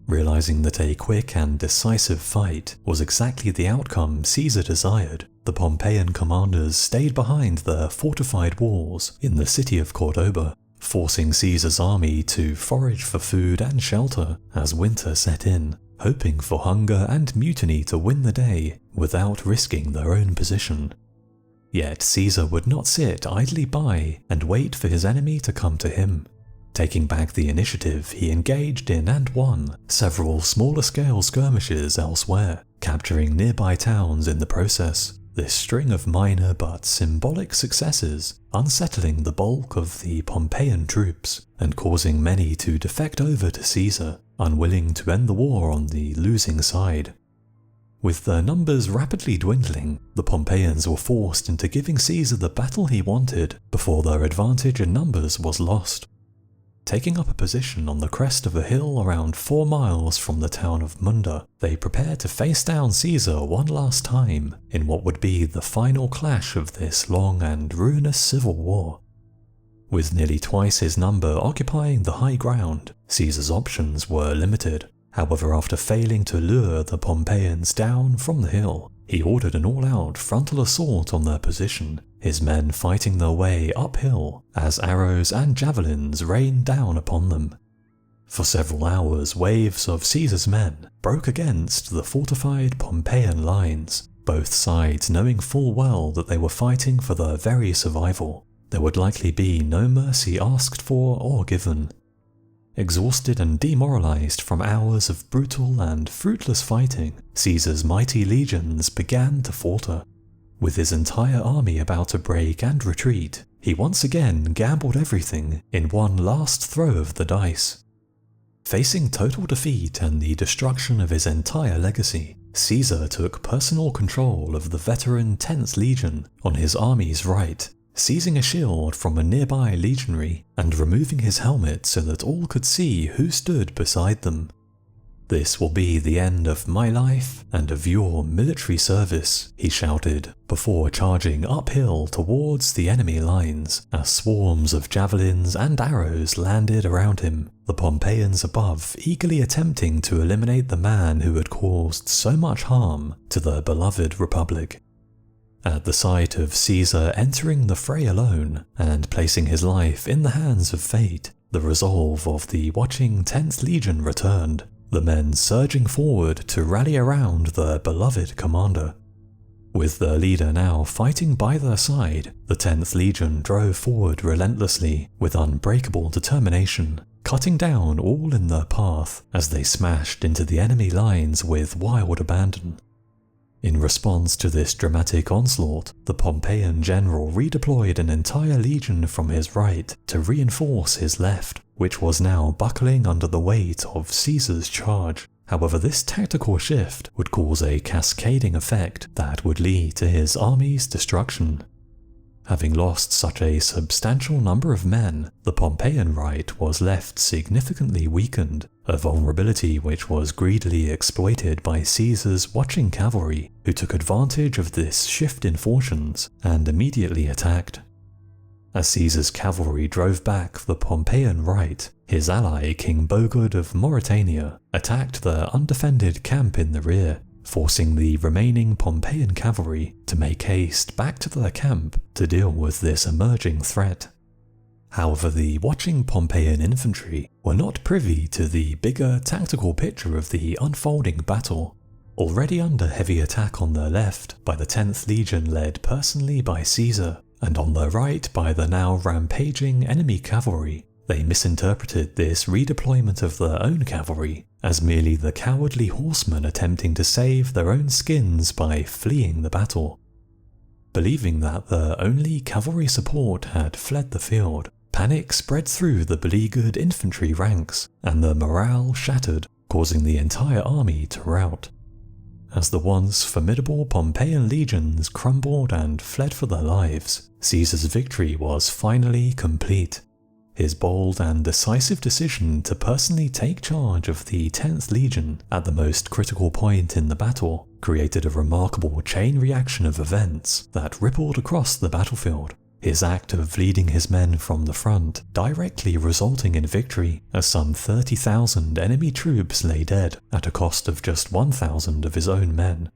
Realizing that a quick and decisive fight was exactly the outcome Caesar desired, the Pompeian commanders stayed behind their fortified walls in the city of Cordoba, forcing Caesar's army to forage for food and shelter as winter set in, hoping for hunger and mutiny to win the day without risking their own position. Yet Caesar would not sit idly by and wait for his enemy to come to him. Taking back the initiative, he engaged in and won several smaller-scale skirmishes elsewhere, capturing nearby towns in the process. This string of minor but symbolic successes unsettling the bulk of the Pompeian troops and causing many to defect over to Caesar, unwilling to end the war on the losing side. With their numbers rapidly dwindling, the Pompeians were forced into giving Caesar the battle he wanted before their advantage in numbers was lost. Taking up a position on the crest of a hill around 4 miles from the town of Munda, they prepared to face down Caesar one last time in what would be the final clash of this long and ruinous civil war. With nearly twice his number occupying the high ground, Caesar's options were limited. However, after failing to lure the Pompeians down from the hill, he ordered an all-out frontal assault on their position, his men fighting their way uphill as arrows and javelins rained down upon them. For several hours, waves of Caesar's men broke against the fortified Pompeian lines, both sides knowing full well that they were fighting for their very survival. There would likely be no mercy asked for or given. Exhausted and demoralized from hours of brutal and fruitless fighting, Caesar's mighty legions began to falter. With his entire army about to break and retreat, he once again gambled everything in one last throw of the dice. Facing total defeat and the destruction of his entire legacy, Caesar took personal control of the veteran 10th Legion on his army's right, seizing a shield from a nearby legionary and removing his helmet so that all could see who stood beside them. "This will be the end of my life and of your military service," he shouted, before charging uphill towards the enemy lines as swarms of javelins and arrows landed around him, the Pompeians above eagerly attempting to eliminate the man who had caused so much harm to their beloved republic. At the sight of Caesar entering the fray alone and placing his life in the hands of fate, the resolve of the watching 10th Legion returned, the men surging forward to rally around their beloved commander. With their leader now fighting by their side, the 10th Legion drove forward relentlessly with unbreakable determination, cutting down all in their path as they smashed into the enemy lines with wild abandon. In response to this dramatic onslaught, the Pompeian general redeployed an entire legion from his right to reinforce his left, which was now buckling under the weight of Caesar's charge. However, this tactical shift would cause a cascading effect that would lead to his army's destruction. Having lost such a substantial number of men, the Pompeian right was left significantly weakened, a vulnerability which was greedily exploited by Caesar's watching cavalry, who took advantage of this shift in fortunes and immediately attacked. As Caesar's cavalry drove back the Pompeian right, his ally King Bogud of Mauritania attacked their undefended camp in the rear, forcing the remaining Pompeian cavalry to make haste back to their camp to deal with this emerging threat. However, the watching Pompeian infantry were not privy to the bigger tactical picture of the unfolding battle. Already under heavy attack on their left by the 10th Legion led personally by Caesar, and on their right by the now rampaging enemy cavalry, they misinterpreted this redeployment of their own cavalry as merely the cowardly horsemen attempting to save their own skins by fleeing the battle. Believing that their only cavalry support had fled the field, panic spread through the beleaguered infantry ranks, and their morale shattered, causing the entire army to rout. As the once formidable Pompeian legions crumbled and fled for their lives, Caesar's victory was finally complete. His bold and decisive decision to personally take charge of the 10th Legion at the most critical point in the battle created a remarkable chain reaction of events that rippled across the battlefield. His act of leading his men from the front directly resulting in victory, as some 30,000 enemy troops lay dead at a cost of just 1,000 of his own men.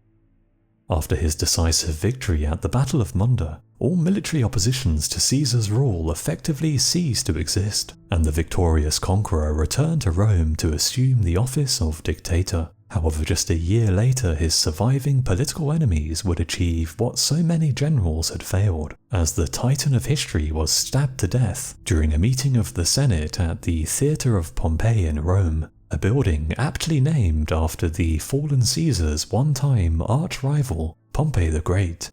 After his decisive victory at the Battle of Munda, all military oppositions to Caesar's rule effectively ceased to exist, and the victorious conqueror returned to Rome to assume the office of dictator. However, just a year later his surviving political enemies would achieve what so many generals had failed, as the titan of history was stabbed to death during a meeting of the Senate at the Theatre of Pompey in Rome, a building aptly named after the fallen Caesar's one-time arch-rival, Pompey the Great.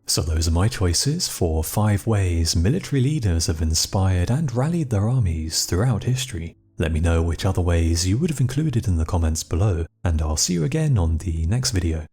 So those are my choices for 5 ways military leaders have inspired and rallied their armies throughout history. Let me know which other ways you would have included in the comments below, and I'll see you again on the next video.